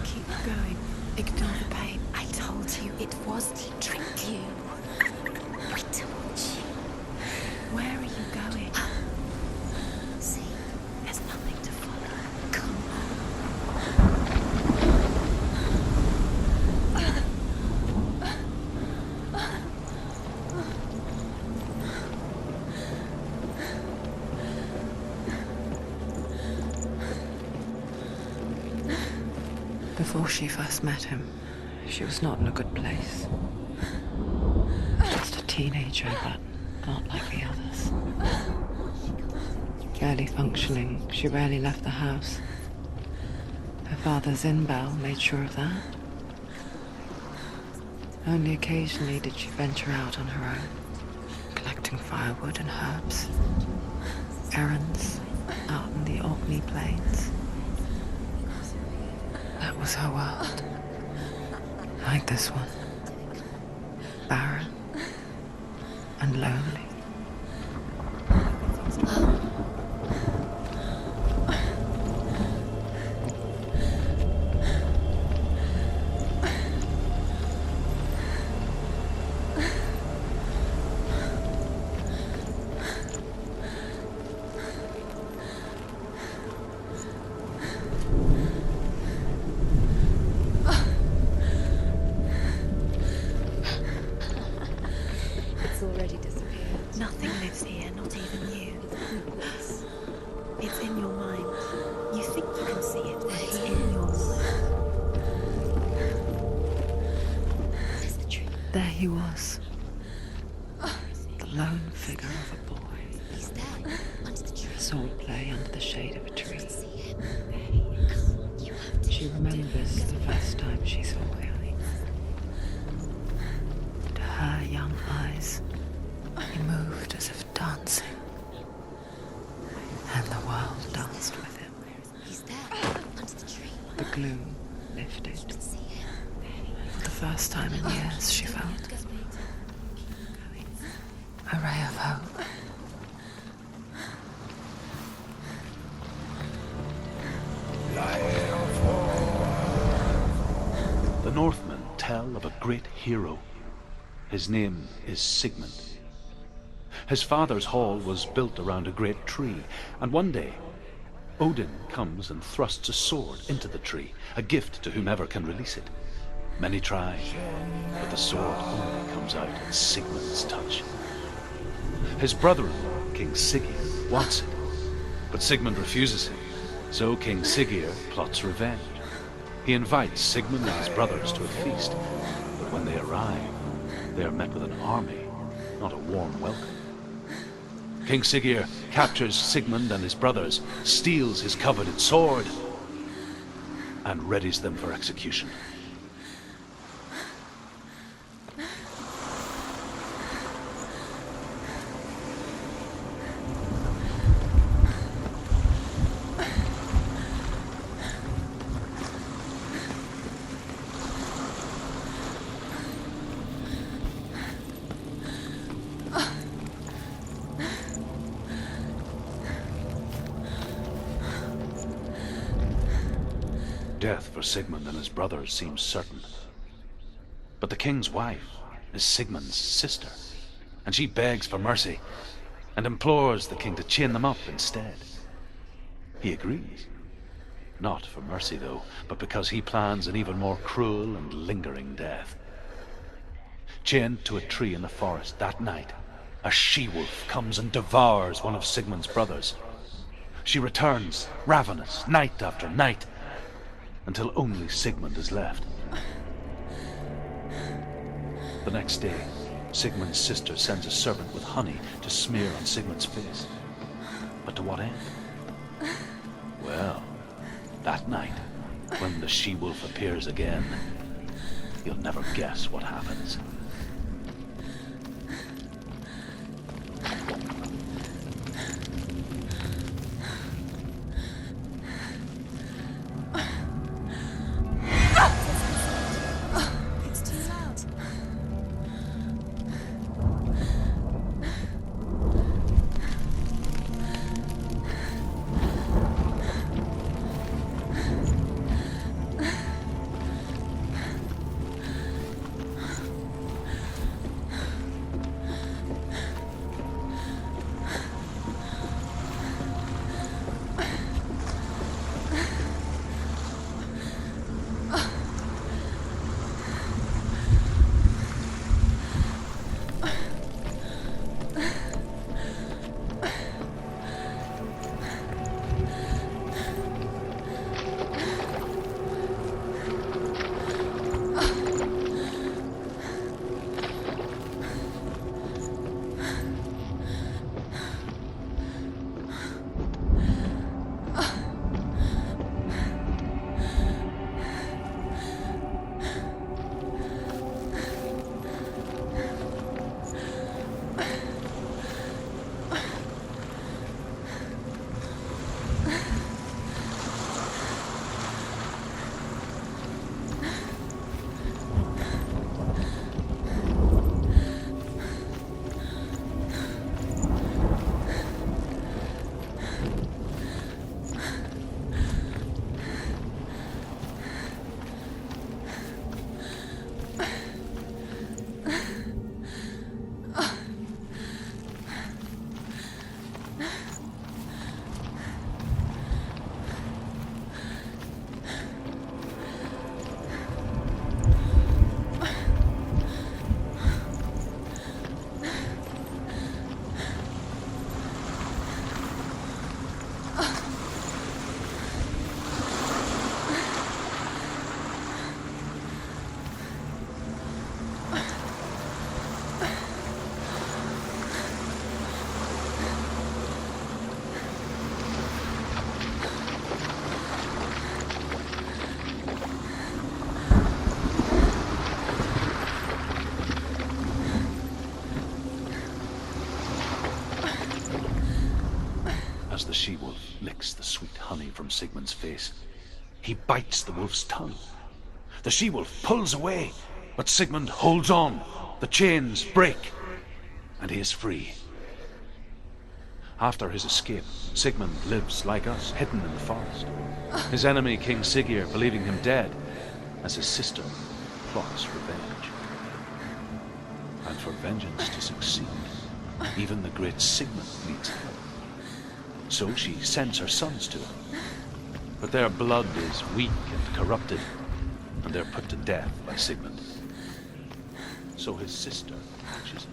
Keep going. Ignore the pain. I told you it was to trick you. I told you. Where are you going? See, there's nothing to follow. Come Before she first met him, she was not in a good place. Just a teenager, but not like the others. Barely functioning, she rarely left the house. Her father's in-bell made sure of that. Only occasionally did she venture out on her own, collecting firewood and herbs. Errands out in the Orkney Plains. That was her world. Like this one. Barren and lonely. Nothing lives here, not even you. It's in your mind. You think you can see it, but it's in your mind. There he was. The lone figure of a boy. He's there, under the tree. Sword play under the shade of a tree. See him. She remembers the first time she saw him. To her young eyes, he moved as if dancing. And the world danced with him. He's there, under the tree. The gloom lifted. See him. For the first time in years, she felt a ray of hope. The Northmen tell of a great hero. His name is Sigmund. His father's hall was built around a great tree, and one day Odin comes and thrusts a sword into the tree, a gift to whomever can release it. Many try, but the sword only comes out at Sigmund's touch. His brother-in-law, King Siggeir, wants it, but Sigmund refuses him, so King Siggeir plots revenge. He invites Sigmund and his brothers to a feast, but when they arrive, they are met with an army, not a warm welcome. King Siggeir captures Sigmund and his brothers, steals his coveted sword, and readies them for execution. Death for Sigmund and his brothers seems certain. But the king's wife is Sigmund's sister, and she begs for mercy and implores the king to chain them up instead. He agrees. Not for mercy, though, but because he plans an even more cruel and lingering death. Chained to a tree in the forest that night, a she-wolf comes and devours one of Sigmund's brothers. She returns, ravenous, night after night, until only Sigmund is left. The next day, Sigmund's sister sends a servant with honey to smear on Sigmund's face. But to what end? Well, that night, when the she-wolf appears again, you'll never guess what happens. licks the sweet honey from Sigmund's face. He bites the wolf's tongue. The she-wolf pulls away, but Sigmund holds on. The chains break, and he is free. After his escape, Sigmund lives like us, hidden in the forest. His enemy, King Siggeir, believing him dead, as his sister plots revenge. And for vengeance to succeed, even the great Sigmund needs help. So she sends her sons to him. But their blood is weak and corrupted, and they're put to death by Sigmund. So his sister catches him.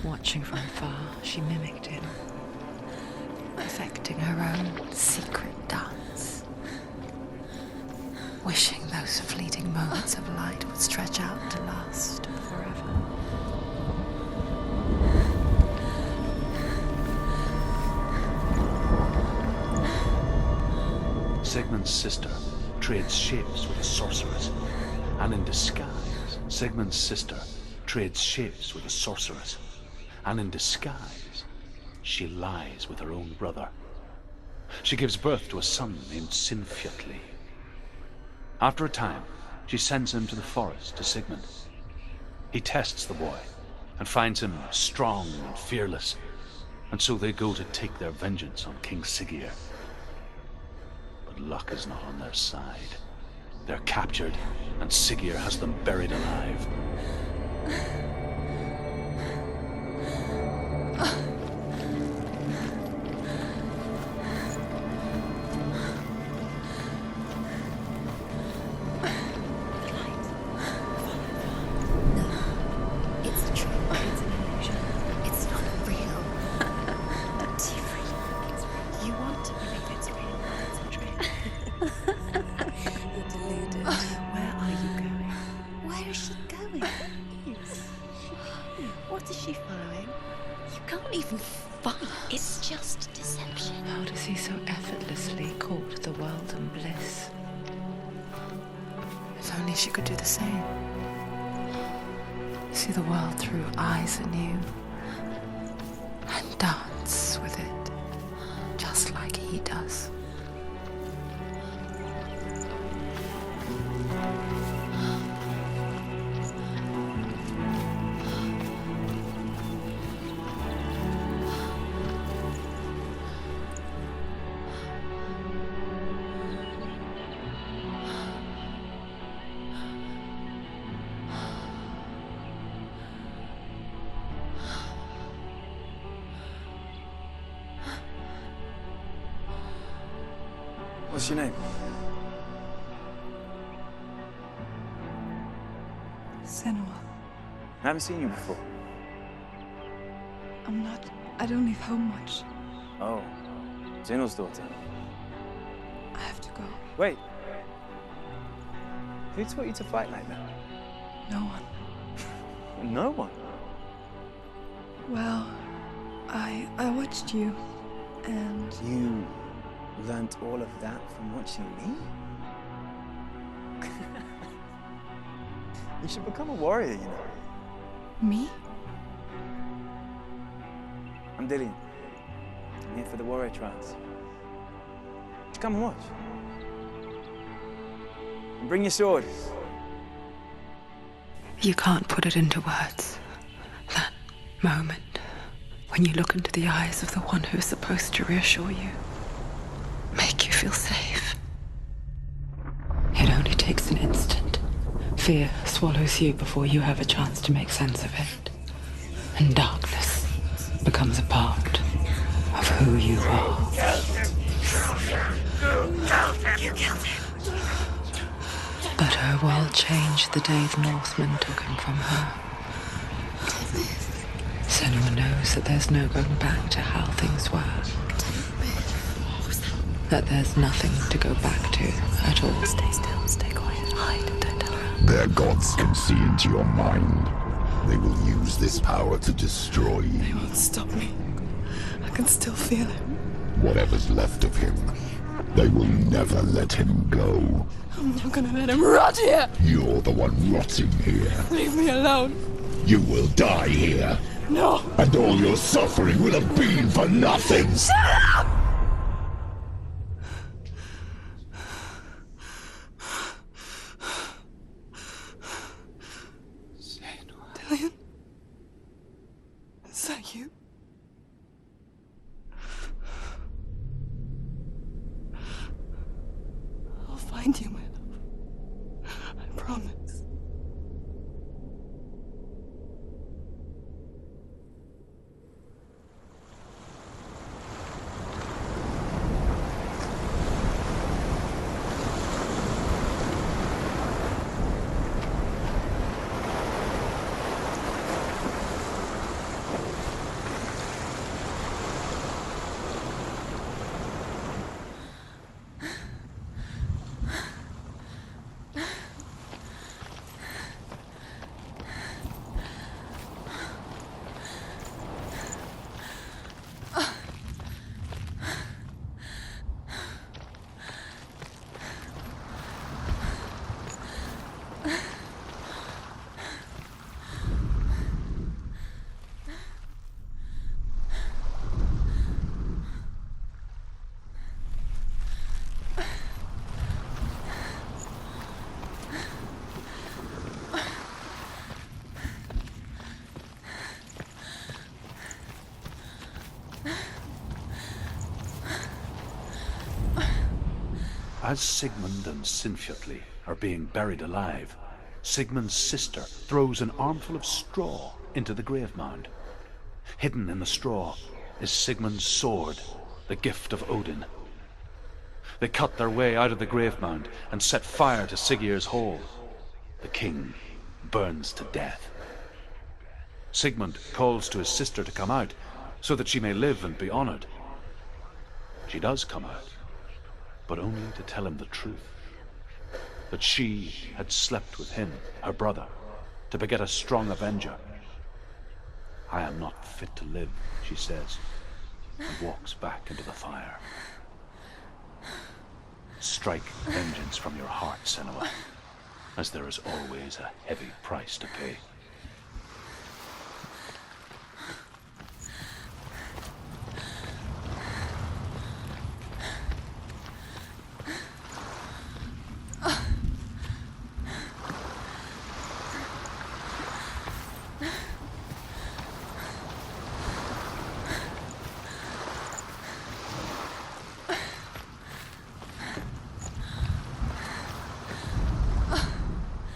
Watching from far, she mimicked him, perfecting her own secret dance, wishing those fleeting moments of light would stretch out to last forever. Sigmund's sister trades shapes with a sorceress, and in disguise, Sigmund's sister trades shapes with a sorceress, and in disguise, she lies with her own brother. She gives birth to a son named Sinfjotli. After a time, she sends him to the forest to Sigmund. He tests the boy and finds him strong and fearless, and so they go to take their vengeance on King Siggeir. But luck is not on their side. They're captured, and Siggeir has them buried alive. What is she following? You can't even fight. It's just deception. How does he so effortlessly court the world and bliss? If only she could do the same. See the world through eyes anew and dance with it, just like he does. What's your name? Senua. I haven't seen you before. I don't leave home much. Oh, Zeno's daughter. I have to go. Wait. Who taught you to fight like that? No one. No one. Well, I watched you, and You learnt all of that from watching me? You should become a warrior, you know. me? I'm Dillian. I'm here for the warrior trials. Come and watch. And bring your sword. You can't put it into words. That moment when you look into the eyes of the one who is supposed to reassure you, make you feel safe. It only takes an instant. Fear swallows you before you have a chance to make sense of it. And darkness becomes a part of who you are. You killed him. But her world changed the day the Northmen took him from her. Senua knows that there's no going back to how things were. That there's nothing to go back to at all. Stay still, stay quiet, hide, don't tell her. Their gods can see into your mind. They will use this power to destroy They you. won't stop me. I can still feel him. Whatever's left of him, they will never let him go. I'm not gonna let him rot here! You're the one rotting here. Leave me alone! You will die here. No! And all your suffering will have been for nothing. Shut up! Dillian? Is that you? I'll find you, my love. I promise. As Sigmund and Sinfjotli are being buried alive, Sigmund's sister throws an armful of straw into the grave mound. Hidden in the straw is Sigmund's sword, the gift of Odin. They cut their way out of the grave mound and set fire to Siggeir's hall. The king burns to death. Sigmund calls to his sister to come out so that she may live and be honored. She does come out, but only to tell him the truth. That she had slept with him, her brother, to beget a strong avenger. I am not fit to live, she says, and walks back into the fire. Strike vengeance from your heart, Senua, as there is always a heavy price to pay.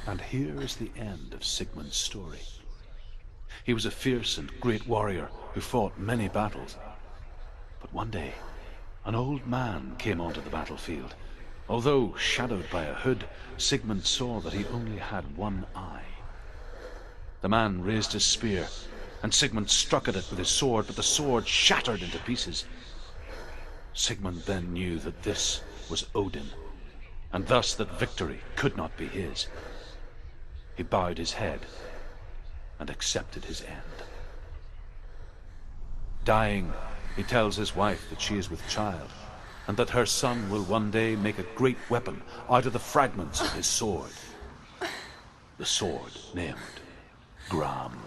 And here is the end of Sigmund's story. He was a fierce and great warrior who fought many battles. But one day, an old man came onto the battlefield. Although shadowed by a hood, Sigmund saw that he only had one eye. The man raised his spear, and Sigmund struck at it with his sword, but the sword shattered into pieces. Sigmund then knew that this was Odin, and thus that victory could not be his. He bowed his head and accepted his end. Dying, he tells his wife that she is with child, and that her son will one day make a great weapon out of the fragments of his sword. The sword named Gram.